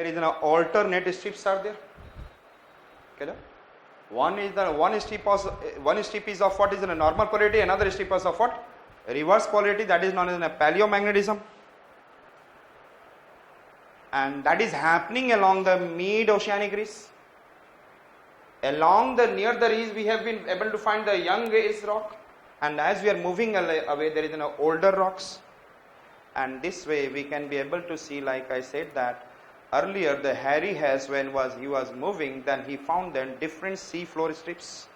there is an alternate strips are there. Okay, one strip is of what is in a normal polarity, another strip is of what? Reverse polarity, that is known as a paleomagnetism. And that is happening along the mid-oceanic ridge. Along the near the ridge we have been able to find the young age rock, and as we are moving away there is an older rocks, and this way we can be able to see, like I said that earlier, the Harry Hess, when he was moving, then he found then different sea floor strips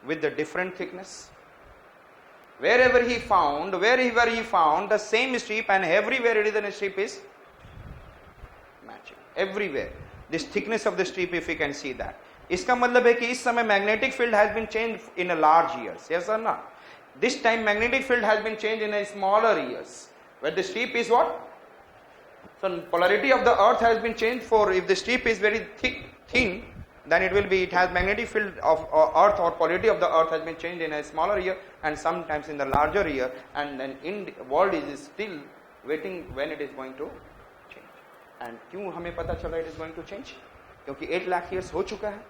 with the different thickness. Wherever he found the same strip, and everywhere it is a strip is matching. Everywhere this thickness of the strip, if you can see that, इसका मतलब है कि इस समय magnetic field has been changed in a large years, yes or not? This time magnetic field has been changed in a smaller years, where the strip is what? So polarity of the earth has been changed. For if the strip is very thin, then it has magnetic field of earth, or polarity of the earth has been changed in a smaller year and sometimes in the larger year, and then in the world is still waiting when it is going to change. And क्यों हमें पता चला it is going to change? क्योंकि 8 lakh years हो चुका है,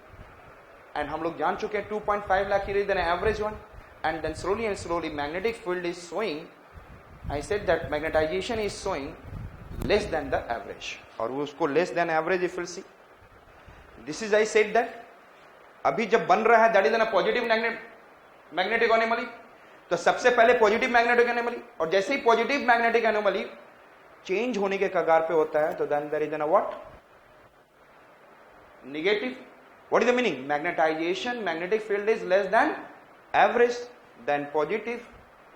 and हम लोग जान चुके हैं 2.5 lakh years than an average one, and then slowly and slowly magnetic field is showing. I said that magnetization is showing less than the average, और वो उसको less than average if you see. This is I said that अभी जब बन रहा है that is a positive magnetic anomaly, तो सबसे पहले positive magnetic anomaly, और जैसे ही positive magnetic anomaly change होने के कगार पे होता है, तो then there is a what? Negative. What is the meaning? Magnetization, magnetic field is less than average, then positive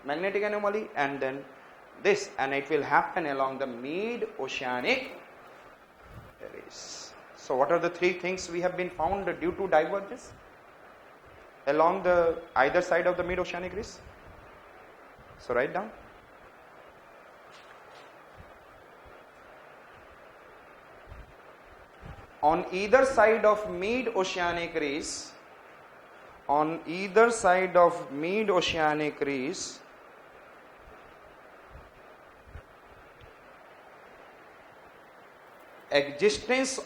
magnetic anomaly, and then this, and it will happen along the mid-oceanic areas. So what are the three things we have been found due to divergence along the either side of the mid-oceanic ridge? So write down. On either side of mid-oceanic ridge, existence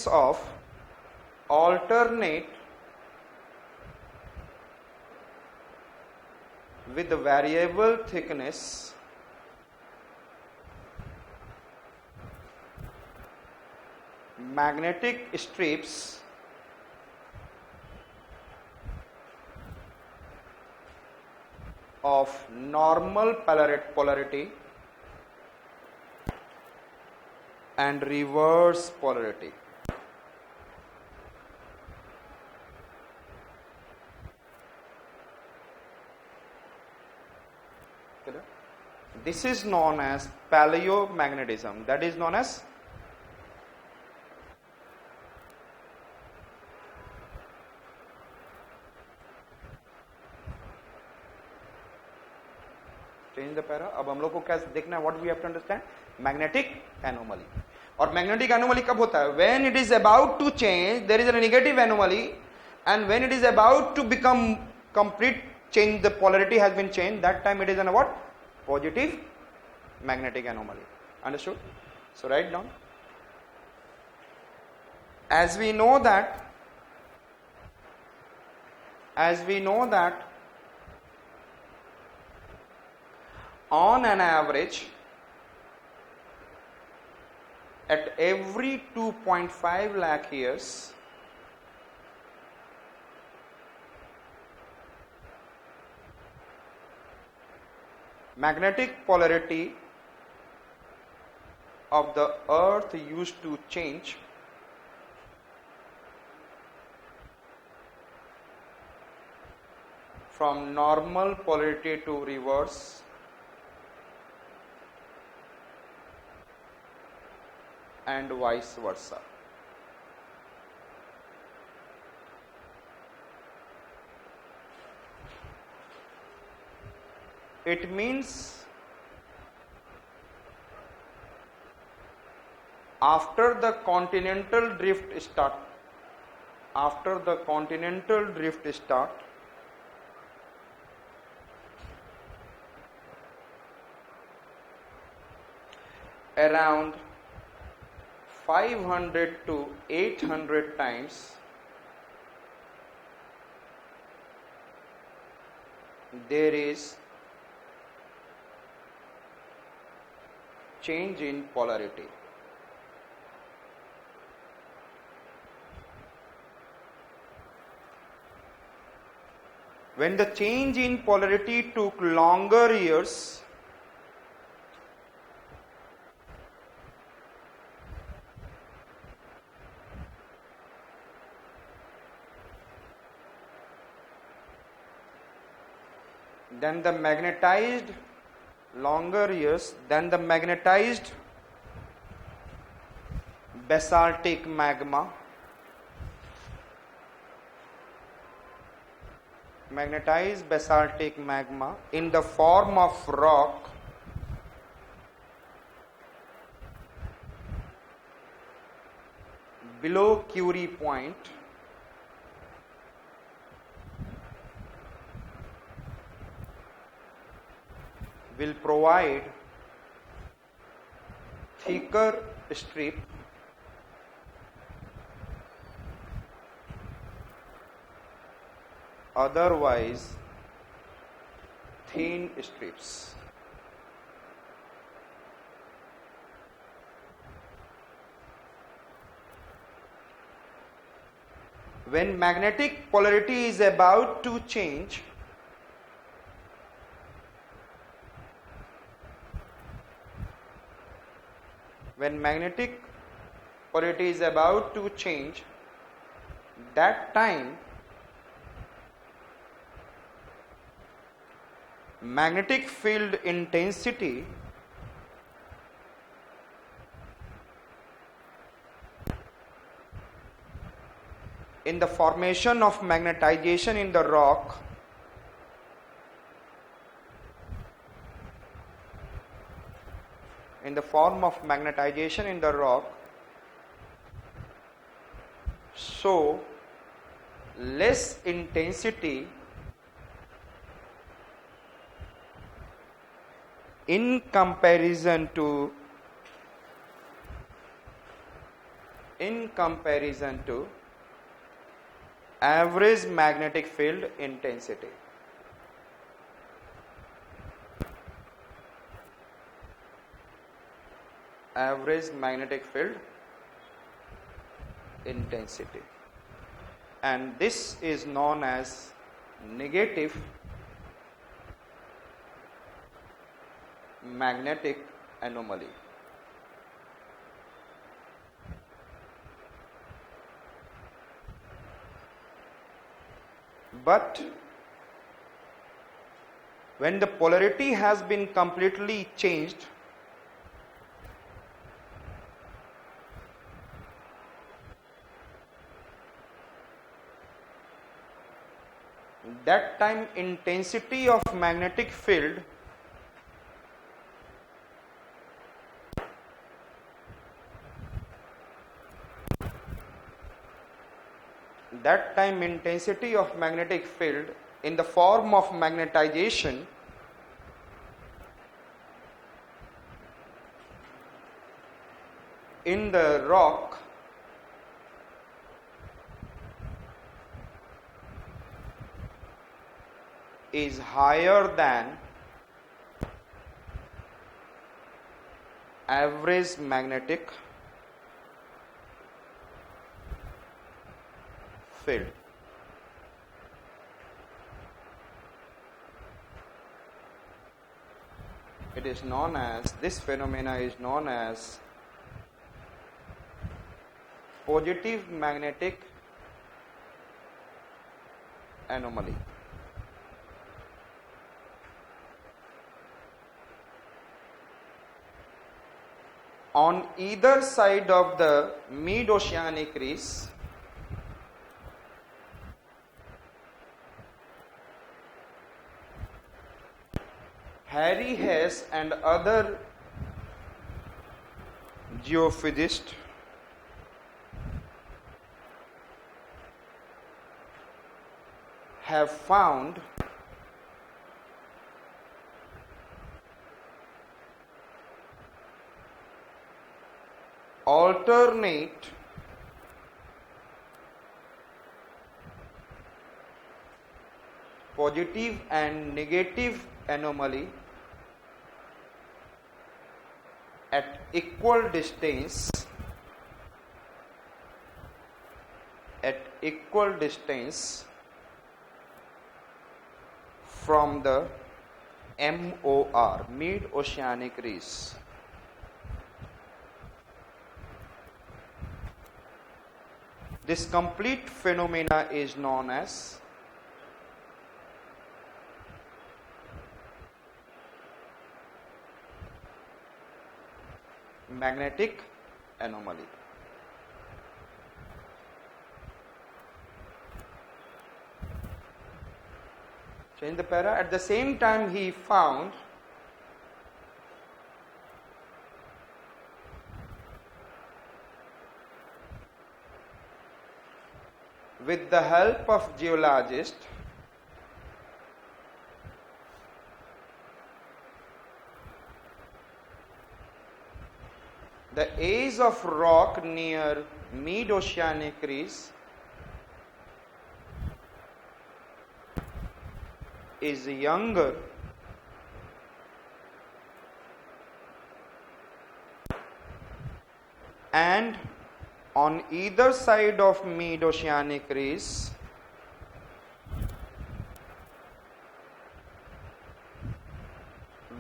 of alternate with variable thickness magnetic strips of normal polarity and reverse polarity. This is known as paleomagnetism. That is known as change the para. अब हम लोग को क्या देखना है? What we have to understand? Magnetic anomaly. और magnetic anomaly कब होता है? When it is about to change, there is a negative anomaly, and when it is about to become complete change, the polarity has been changed. That time it is a what? Positive magnetic anomaly. Understood? So write down. As we know that on an average at every 2.5 lakh years magnetic polarity of the earth used to change from normal polarity to reverse and vice versa. It means after the continental drift start, around 500 to 800 times there is change in polarity. When the change in polarity took longer years, then the magnetized basaltic magma in the form of rock below Curie point will provide thicker strip otherwise thin strips. When magnetic polarity is about to change, that time magnetic field intensity in the formation of magnetization in the rock so less intensity in comparison to average magnetic field intensity. And this is known as negative magnetic anomaly. But when the polarity has been completely changed, that time intensity of magnetic field in the form of magnetization in the rock is higher than average magnetic field. This phenomena is known as positive magnetic anomaly. On either side of the mid-oceanic ridge, Harry Hess and other geophysicists have found alternate positive and negative anomaly at equal distance from the MOR, mid-oceanic ridge. This complete phenomena is known as magnetic anomaly. Change the para. At the same time, he found with the help of geologists the age of rock near mid-oceanic ridge is younger and on either side of mid-oceanic ridge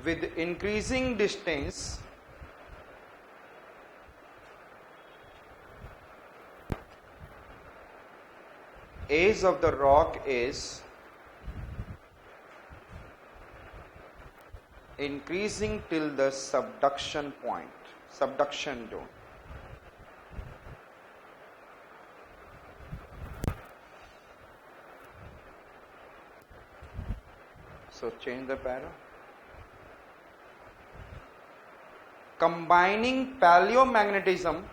with increasing distance age of the rock is increasing till the subduction point, subduction zone. So change the para. Combining paleomagnetism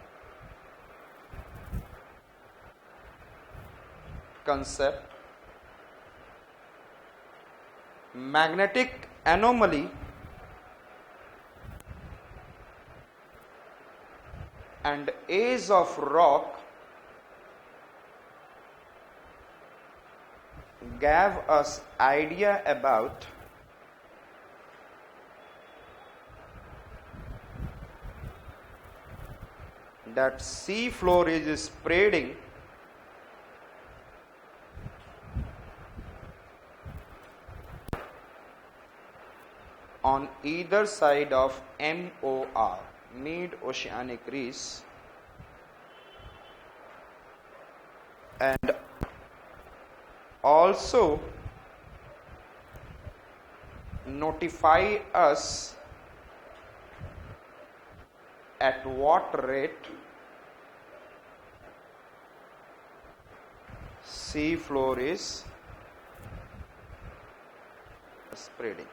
concept, magnetic anomaly and age of rock gave us idea about that sea floor is spreading on either side of MOR, mid-oceanic ridge, and also notify us at what rate sea floor is spreading.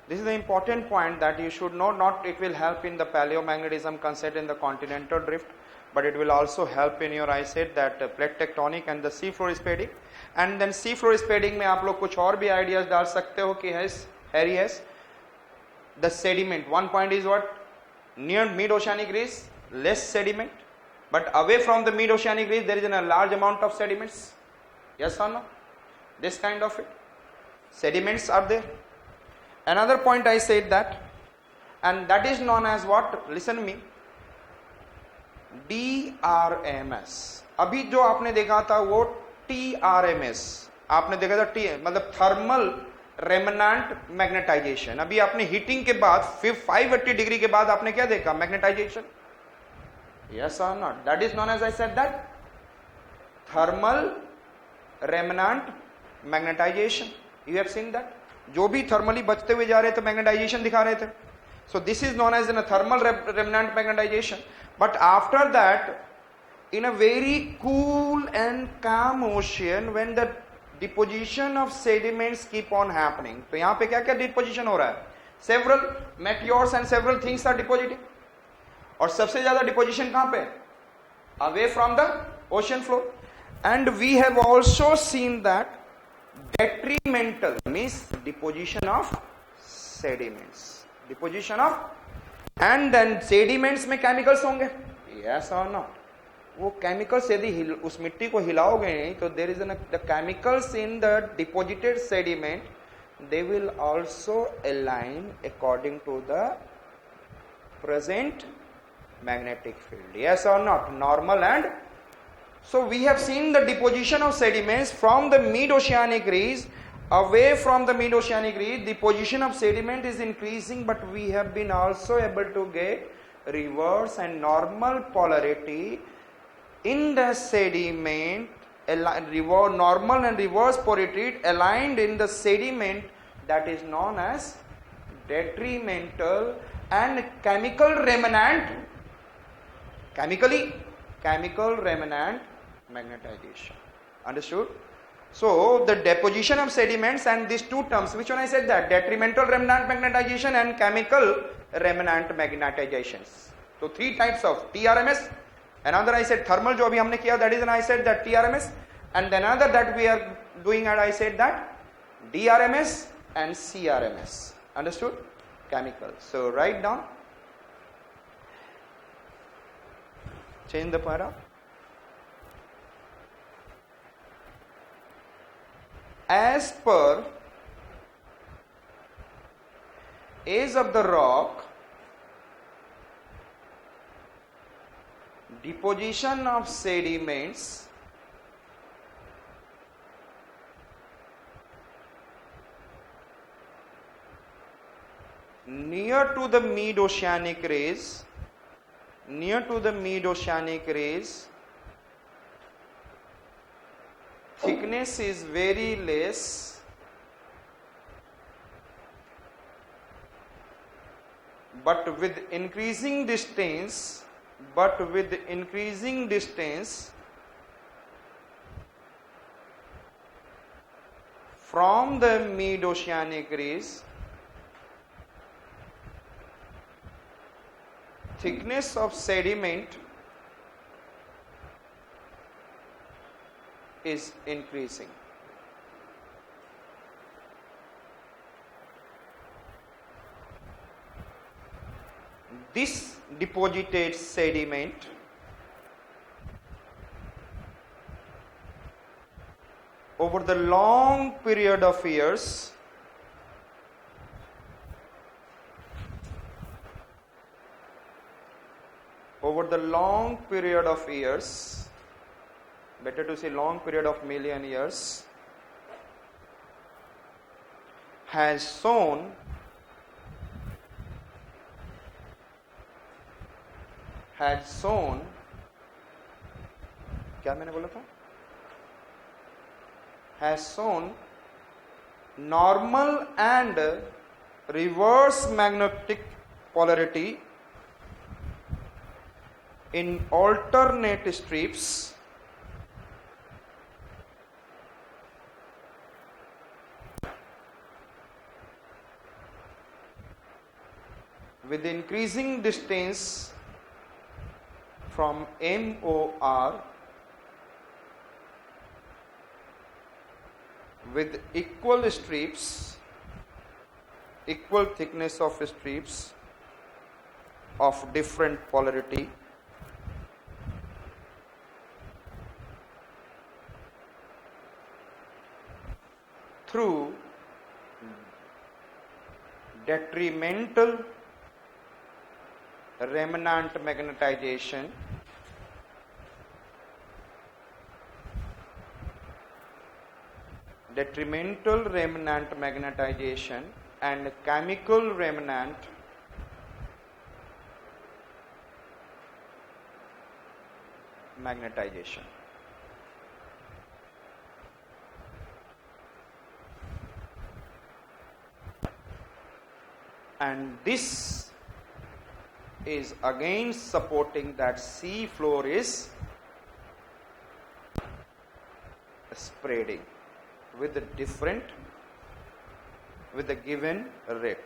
This is the important point that you should know. Not it will help in the paleomagnetism concept in the continental drift, but it will also help in your, I said that plate tectonic and the sea floor spreading. And then sea floor spreading में आप लोग कुछ और भी ideas डाल सकते हो कि Harry has the sediment. One point is what? Near mid-oceanic ridge, less sediment, but away from the mid-oceanic ridge there is a large amount of sediments. Yes or no? This kind of it. Sediments are there. Another point I said that, and that is known as what? Listen to me. DRMS. अभी जो आपने देखा था वो TRMS. आपने देखा था T मतलब थर्मल रेमनेंट मैग्नेटाइजेशन. अभी आपने हीटिंग के बाद 580 डिग्री के बाद आपने क्या देखा? Magnetisation. Yes or not? That is known as, I said that, thermal remnant magnetization. You have seen that? जो भी थर्मली बचते हुए जा रहे थे मैग्नेटाइजेशन दिखा रहे थे. So this is known as in a thermal remnant magnetization. But after that, in a very cool and calm ocean, when the deposition of sediments keep on happening, तो यहाँ पे क्या क्या deposition हो रहा है? Several meteors and several things are depositing. और सबसे ज़्यादा deposition कहाँ पे? Away from the ocean floor. And we have also seen that Detrimental means deposition of sediments. Deposition of, and then sediments में chemicals होंगे, yes or not? वो chemicals यदि उस मिट्टी को हिलाओगे नहीं तो there is the chemicals in the deposited sediment, they will also align according to the present magnetic field, yes or not? Normal. And so we have seen the deposition of sediments from the mid-oceanic ridge. Away from the mid-oceanic ridge, the position of sediment is increasing, but we have been also able to get reverse and normal polarity in the sediment, normal and reverse polarity aligned in the sediment, that is known as detrimental and chemical remnant magnetization. Understood? So the deposition of sediments and these two terms, which one I said that? Detrimental remnant magnetization and chemical remnant magnetizations. So three types of TRMS. Another I said thermal, जो अभी हमने किया, that is, and I said that TRMS, and then another that we are doing, and I said that DRMS and CRMS. Understood? Chemical. So write down. Change the para. As per age of the rock, deposition of sediments near to the mid-oceanic ridge, thickness is very less, but with increasing distance from the mid-oceanic ridge, thickness of sediment is increasing. This deposited sediment over the long period of years better to say long period of million years, has shown क्या मैंने बोला था? Has shown normal and reverse magnetic polarity in alternate strips with increasing distance from MOR with equal thickness of strips of different polarity through detrimental remnant magnetization and chemical remnant magnetization. And this is again supporting that sea floor is spreading with a given rate.